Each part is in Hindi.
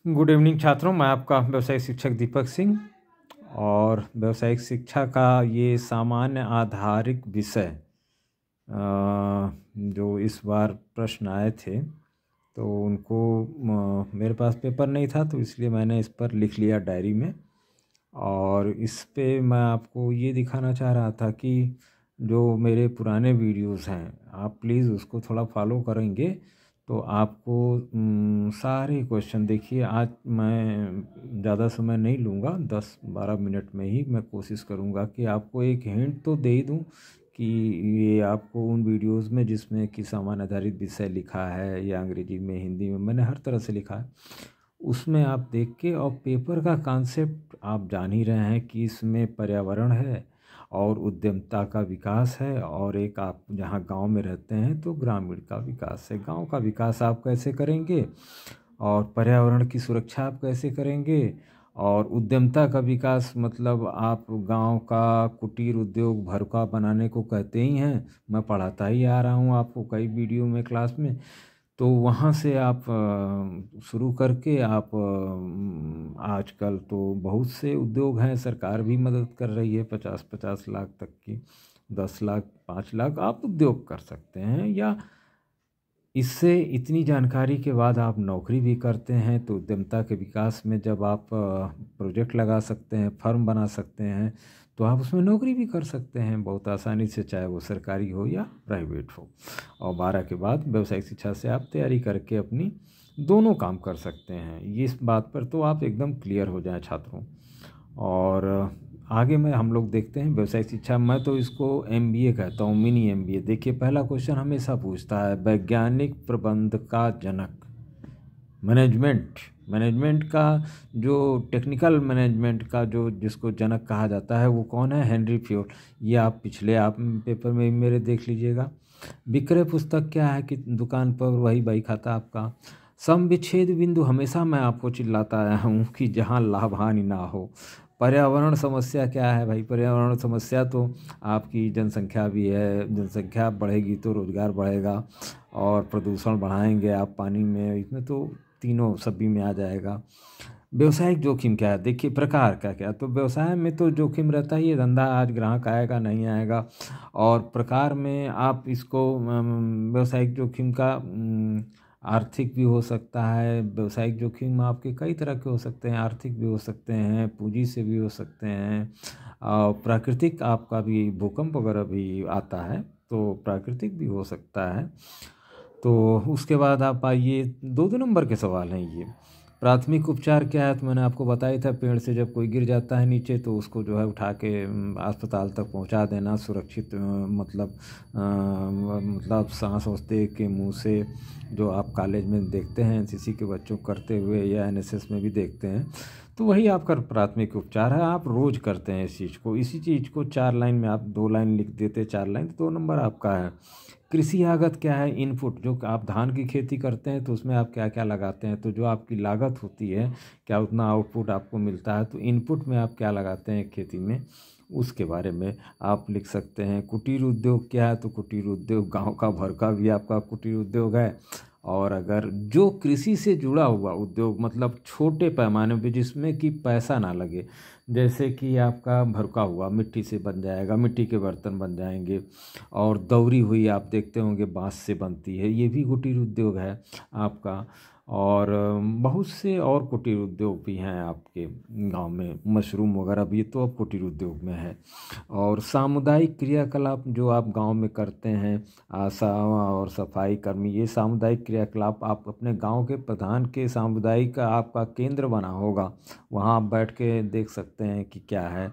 गुड इवनिंग छात्रों, मैं आपका व्यावसायिक शिक्षक दीपक सिंह। और व्यावसायिक शिक्षा का ये सामान्य आधारित विषय जो इस बार प्रश्न आए थे तो उनको मेरे पास पेपर नहीं था, तो इसलिए मैंने इस पर लिख लिया डायरी में। और इस पे मैं आपको ये दिखाना चाह रहा था कि जो मेरे पुराने वीडियोस हैं, आप प्लीज़ उसको थोड़ा फॉलो करेंगे तो आपको सारे क्वेश्चन देखिए। आज मैं ज़्यादा समय नहीं लूँगा, 10-12 मिनट में ही मैं कोशिश करूँगा कि आपको एक हिंट तो दे ही दूँ कि ये आपको उन वीडियोस में जिसमें कि सामान्य आधारित विषय लिखा है या अंग्रेजी में, हिंदी में, मैंने हर तरह से लिखा है, उसमें आप देख के और पेपर का कॉन्सेप्ट आप जान ही रहे हैं कि इसमें पर्यावरण है और उद्यमता का विकास है, और एक आप जहाँ गांव में रहते हैं तो ग्रामीण का विकास है। गांव का विकास आप कैसे करेंगे और पर्यावरण की सुरक्षा आप कैसे करेंगे, और उद्यमता का विकास मतलब आप गांव का कुटीर उद्योग भरका बनाने को कहते ही हैं। मैं पढ़ाता ही आ रहा हूँ आपको कई वीडियो में क्लास में। तो वहाँ से आप शुरू करके आप आजकल तो बहुत से उद्योग हैं, सरकार भी मदद कर रही है 50-50 लाख तक की, 10 लाख, 5 लाख आप उद्योग कर सकते हैं। या इससे इतनी जानकारी के बाद आप नौकरी भी करते हैं तो उद्यमता के विकास में जब आप प्रोजेक्ट लगा सकते हैं, फर्म बना सकते हैं, तो आप उसमें नौकरी भी कर सकते हैं बहुत आसानी से, चाहे वो सरकारी हो या प्राइवेट हो। और 12 के बाद व्यावसायिक शिक्षा से आप तैयारी करके अपनी दोनों काम कर सकते हैं। ये इस बात पर तो आप एकदम क्लियर हो जाएं छात्रों। और आगे में हम लोग देखते हैं व्यावसायिक शिक्षा, मैं तो इसको एमबीए कहता हूँ, मिनी एमबीए। देखिए पहला क्वेश्चन हमेशा पूछता है वैज्ञानिक प्रबंध का जनक, मैनेजमेंट मैनेजमेंट का जो टेक्निकल मैनेजमेंट का जो जिसको जनक कहा जाता है वो कौन है? Henry fjord. ये आप पिछले आप पेपर में मेरे देख लीजिएगा। विक्रय पुस्तक क्या है कि दुकान पर वही बही खाता आपका। सम विच्छेद बिंदु हमेशा मैं आपको चिल्लाता आया हूँ कि जहाँ लाभ हानि ना हो। पर्यावरण समस्या क्या है भाई? पर्यावरण समस्या तो आपकी जनसंख्या भी है, जनसंख्या बढ़ेगी तो रोज़गार बढ़ेगा, और प्रदूषण बढ़ाएंगे आप पानी में, इसमें तो तीनों सभी में आ जाएगा। व्यवसायिक जोखिम क्या है? देखिए प्रकार क्या क्या, तो व्यवसाय में तो जोखिम रहता ही है, धंधा आज ग्राहक आएगा नहीं आएगा। और प्रकार में आप इसको व्यवसायिक जोखिम का आर्थिक भी हो सकता है। व्यवसायिक जोखिम आपके कई तरह के हो सकते हैं, आर्थिक भी हो सकते हैं, पूंजी से भी हो सकते हैं, और प्राकृतिक आपका भी भूकंप वगैरह भी आता है तो प्राकृतिक भी हो सकता है। तो उसके बाद आप आइए, 2-2 नंबर के सवाल हैं ये। प्राथमिक उपचार क्या है? तो मैंने आपको बताया था, पेड़ से जब कोई गिर जाता है नीचे तो उसको जो है उठा के अस्पताल तक पहुंचा देना सुरक्षित, मतलब सांस ओसते के मुंह से, जो आप कॉलेज में देखते हैं एनसीसी के बच्चों करते हुए या एनएसएस में भी देखते हैं, तो वही आपका प्राथमिक उपचार है। आप रोज़ करते हैं इस चीज़ को, इसी चीज़ को 4 लाइन में आप 2 लाइन लिख देते, 4 लाइन, तो 2 नंबर आपका है। कृषि लागत क्या है? इनपुट, जो आप धान की खेती करते हैं तो उसमें आप क्या क्या लगाते हैं, तो जो आपकी लागत होती है, क्या उतना आउटपुट आपको मिलता है, तो इनपुट में आप क्या लगाते हैं खेती में, उसके बारे में आप लिख सकते हैं। कुटीर उद्योग क्या है? तो कुटीर उद्योग गांव का भरका भी आपका कुटीर उद्योग है। और अगर जो कृषि से जुड़ा हुआ उद्योग, मतलब छोटे पैमाने पे जिसमें कि पैसा ना लगे, जैसे कि आपका भरका हुआ मिट्टी से बन जाएगा, मिट्टी के बर्तन बन जाएंगे। और दौरी हुई आप देखते होंगे बांस से बनती है, ये भी कुटीर उद्योग है आपका। और बहुत से और कुटीर उद्योग भी हैं आपके गांव में, मशरूम वगैरह भी तो अब कुटीर उद्योग में है। और सामुदायिक क्रियाकलाप जो आप गांव में करते हैं, आशा और सफाई कर्मी, ये सामुदायिक क्रियाकलाप आप अपने गांव के प्रधान के सामुदायिक आपका केंद्र बना होगा, वहां आप बैठ के देख सकते हैं कि क्या है।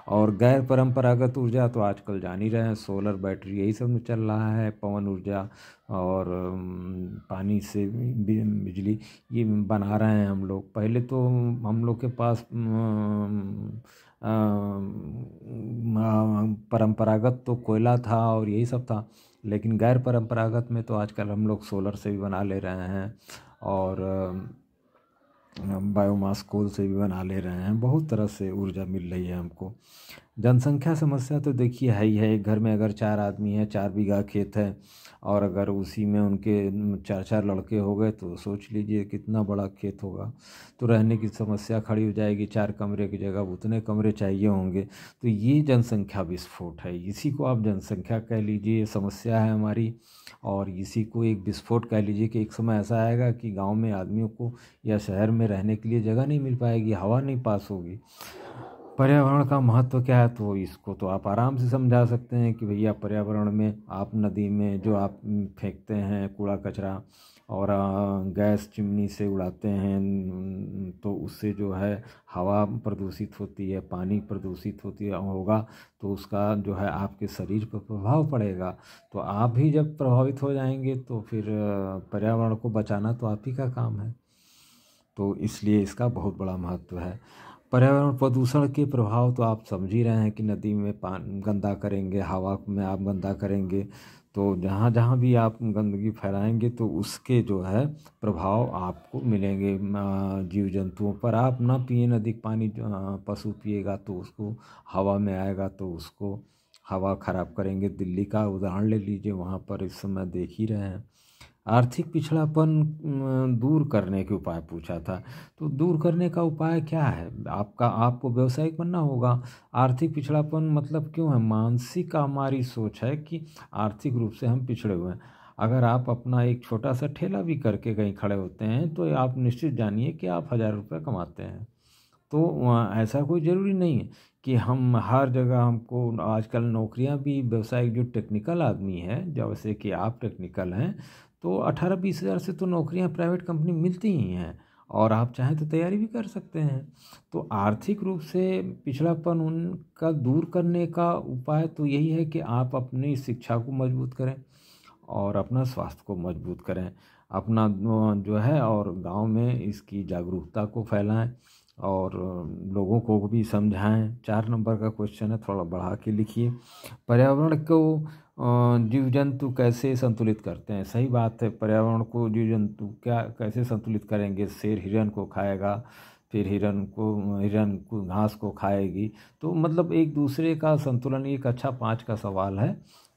और गैर परंपरागत ऊर्जा तो आजकल जान ही रहे हैं, सोलर, बैटरी, यही सब में चल रहा है, पवन ऊर्जा और पानी से बिजली ये बना रहे हैं हम लोग। पहले तो हम लोग के पास परंपरागत तो कोयला था और यही सब था, लेकिन गैर परंपरागत में तो आजकल हम लोग सोलर से भी बना ले रहे हैं, और बायोमास कोल से भी बना ले रहे हैं, बहुत तरह से ऊर्जा मिल रही है हमको। जनसंख्या समस्या तो देखिए है ही है। एक घर में अगर 4 आदमी हैं, 4 बीघा खेत है और अगर उसी में उनके 4-4 लड़के हो गए तो सोच लीजिए कितना बड़ा खेत होगा। तो रहने की समस्या खड़ी हो जाएगी। 4 कमरे की जगह उतने कमरे चाहिए होंगे। तो ये जनसंख्या विस्फोट है। इसी को आप जनसंख्या कह लीजिए, समस्या है हमारी। और इसी को एक विस्फोट कह लीजिए कि एक समय ऐसा आएगा कि गाँव में आदमियों को या शहर में रहने के लिए जगह नहीं मिल पाएगी, हवा नहीं पास होगी। पर्यावरण का महत्व क्या है, तो इसको तो आप आराम से समझा सकते हैं कि भैया पर्यावरण में आप नदी में जो आप फेंकते हैं कूड़ा कचरा और गैस चिमनी से उड़ाते हैं, तो उससे जो है हवा प्रदूषित होती है, पानी प्रदूषित होती है होगा, तो उसका जो है आपके शरीर पर प्रभाव पड़ेगा। तो आप भी जब प्रभावित हो जाएंगे तो फिर पर्यावरण को बचाना तो आप ही का काम है। तो इसलिए इसका बहुत बड़ा महत्व है। पर्यावरण प्रदूषण के प्रभाव तो आप समझ ही रहे हैं कि नदी में पानी गंदा करेंगे, हवा में आप गंदा करेंगे, तो जहाँ जहाँ भी आप गंदगी फैलाएंगे तो उसके जो है प्रभाव आपको मिलेंगे जीव जंतुओं पर। आप ना पिए नदी का पानी, पशु पिएगा तो उसको हवा में आएगा तो उसको हवा खराब करेंगे। दिल्ली का उदाहरण ले लीजिए, वहाँ पर इस समय देख ही रहे हैं। आर्थिक पिछड़ापन दूर करने के उपाय पूछा था। तो दूर करने का उपाय क्या है, आपको व्यावसायिक बनना होगा। आर्थिक पिछड़ापन मतलब क्यों है, मानसिक हमारी सोच है कि आर्थिक रूप से हम पिछड़े हुए हैं। अगर आप अपना एक छोटा सा ठेला भी करके कहीं खड़े होते हैं तो आप निश्चित जानिए कि आप 1000 रुपये कमाते हैं। तो ऐसा कोई ज़रूरी नहीं है कि हम हर जगह हमको, आजकल नौकरियां भी व्यवसायिक जो टेक्निकल आदमी है, जैसे कि आप टेक्निकल हैं, तो 18-20 हज़ार से तो नौकरियां प्राइवेट कंपनी मिलती ही हैं और आप चाहें तो तैयारी भी कर सकते हैं। तो आर्थिक रूप से पिछड़ापन उनका दूर करने का उपाय तो यही है कि आप अपनी शिक्षा को मजबूत करें और अपना स्वास्थ्य को मजबूत करें, अपना जो है, और गांव में इसकी जागरूकता को फैलाएं और लोगों को भी समझाएं। 4 नंबर का क्वेश्चन है, थोड़ा बढ़ा के लिखिए। पर्यावरण को जीव जंतु कैसे संतुलित करते हैं। सही बात है, पर्यावरण को जीव जंतु क्या कैसे संतुलित करेंगे। शेर हिरन को खाएगा, फिर हिरन को घास को खाएगी, तो मतलब एक दूसरे का संतुलन, एक अच्छा 5 का सवाल है।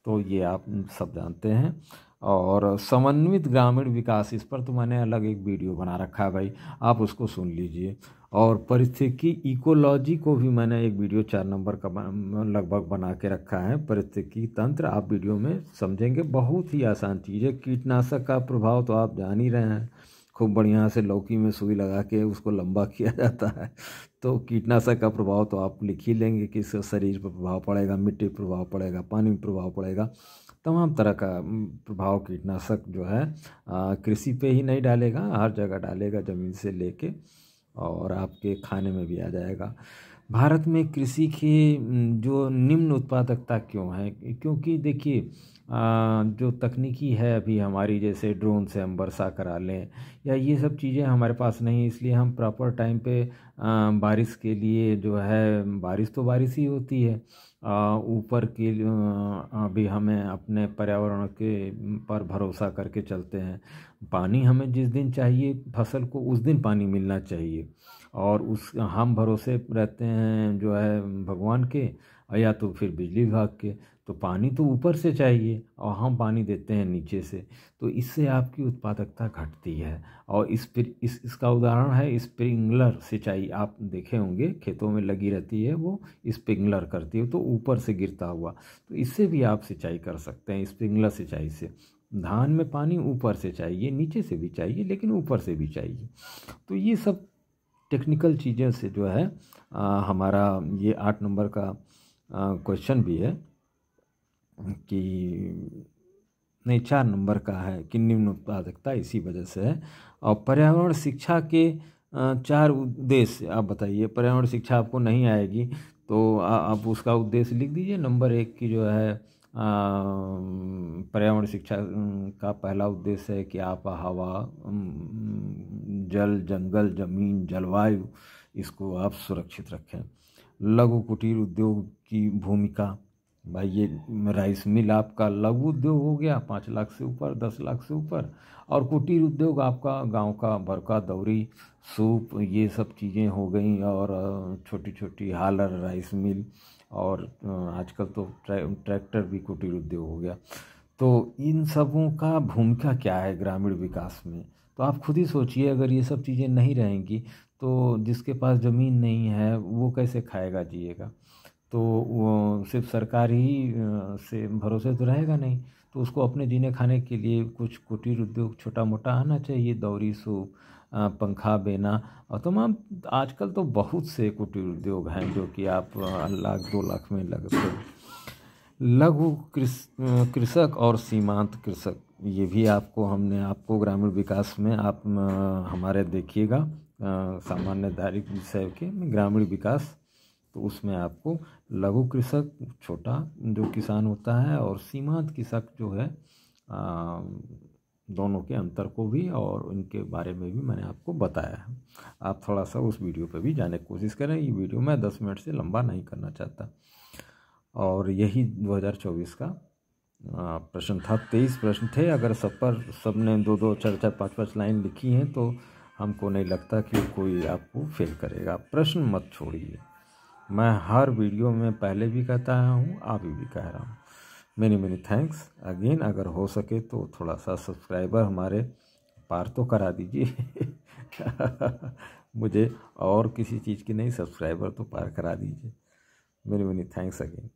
तो ये आप सब जानते हैं। और समन्वित ग्रामीण विकास, इस पर तो मैंने अलग एक वीडियो बना रखा है भाई, आप उसको सुन लीजिए। और पारिस्थितिकी इकोलॉजी को भी मैंने एक वीडियो 4 नंबर का लगभग बना के रखा है। पारिस्थितिकी तंत्र आप वीडियो में समझेंगे, बहुत ही आसान चीज़ है। कीटनाशक का प्रभाव तो आप जान ही रहे हैं, खूब बढ़िया से लौकी में सुई लगा के उसको लंबा किया जाता है। तो कीटनाशक का प्रभाव तो आप लिख ही लेंगे कि इससे शरीर पर प्रभाव पड़ेगा, मिट्टी पर प्रभाव पड़ेगा, पानी में प्रभाव पड़ेगा, तमाम तरह का प्रभाव कीटनाशक जो है कृषि पे ही नहीं डालेगा, हर जगह डालेगा, ज़मीन से लेके और आपके खाने में भी आ जाएगा। भारत में कृषि की जो निम्न उत्पादकता क्यों है, क्योंकि देखिए जो तकनीकी है अभी हमारी, जैसे ड्रोन से हम वर्षा करा लें या ये सब चीज़ें हमारे पास नहीं है, इसलिए हम प्रॉपर टाइम पे बारिश के लिए जो है, बारिश तो बारिश ही होती है। ऊपर के अभी हमें अपने पर्यावरण के पर भरोसा करके चलते हैं। पानी हमें जिस दिन चाहिए फसल को, उस दिन पानी मिलना चाहिए, और उस हम भरोसे रहते हैं जो है भगवान के, या तो फिर बिजली विभाग के। तो पानी तो ऊपर से चाहिए और हम पानी देते हैं नीचे से, तो इससे आपकी उत्पादकता घटती है। और इसका उदाहरण है स्प्रिंगलर सिंचाई, आप देखे होंगे खेतों में लगी रहती है, वो स्प्रिंगलर करती है, तो ऊपर से गिरता हुआ, तो इससे भी आप सिंचाई कर सकते हैं स्प्रिंगलर सिंचाई से। धान में पानी ऊपर से चाहिए, नीचे से भी चाहिए, लेकिन ऊपर से भी चाहिए। तो ये सब टेक्निकल चीज़ें से जो है हमारा ये 8 नंबर का क्वेश्चन भी है कि, नहीं 4 नंबर का है कि निम्न उत्पादकता इसी वजह से है। और पर्यावरण शिक्षा के 4 उद्देश्य आप बताइए। पर्यावरण शिक्षा आपको नहीं आएगी तो आप उसका उद्देश्य लिख दीजिए। नंबर 1 की जो है पर्यावरण शिक्षा का पहला उद्देश्य है कि आप हवा, जल, जंगल, जमीन, जलवायु, इसको आप सुरक्षित रखें। लघु कुटीर उद्योग की भूमिका, भाई ये राइस मिल आपका लघु उद्योग हो गया 5 लाख से ऊपर, 10 लाख से ऊपर, और कुटीर उद्योग आपका गांव का बरका, दौरी, सूप, ये सब चीज़ें हो गई, और छोटी छोटी हालर राइस मिल, और आजकल तो ट्रैक्टर भी कुटीर उद्योग हो गया। तो इन सबों का भूमिका क्या है ग्रामीण विकास में? तो आप खुद ही सोचिए, अगर ये सब चीज़ें नहीं रहेंगी तो जिसके पास ज़मीन नहीं है वो कैसे खाएगा, जिएगा? तो वो सिर्फ सरकार ही से भरोसे तो रहेगा नहीं, तो उसको अपने जीने खाने के लिए कुछ कुटीर उद्योग छोटा मोटा आना चाहिए, दौरी, सूप, पंखा, बेना, और तमाम। आजकल तो बहुत से कुटीर उद्योग हैं जो कि आप लाख 2 लाख में लगते हैं। लघु कृषक और सीमांत कृषक, ये भी आपको हमने आपको ग्रामीण विकास में आप हमारे देखिएगा सामान्य दायित्व विषय के ग्रामीण विकास, तो उसमें आपको लघु कृषक छोटा जो किसान होता है और सीमांत कृषक जो है दोनों के अंतर को भी और उनके बारे में भी मैंने आपको बताया है। आप थोड़ा सा उस वीडियो पे भी जाने की कोशिश करें। ये वीडियो मैं 10 मिनट से लंबा नहीं करना चाहता। और यही 2024 का प्रश्न था। 23 प्रश्न थे। अगर सब ने 2-2, 4-4, 5-5 लाइन लिखी हैं तो हमको नहीं लगता कि कोई आपको फेल करेगा। प्रश्न मत छोड़िए। मैं हर वीडियो में पहले भी कहता हूँ, अभी भी कह रहा हूँ। Many many thanks again. अगर हो सके तो थोड़ा सा सब्सक्राइबर हमारे पार तो करा दीजिए मुझे और किसी चीज़ की नहीं, सब्सक्राइबर तो पार करा दीजिए। Many many thanks again.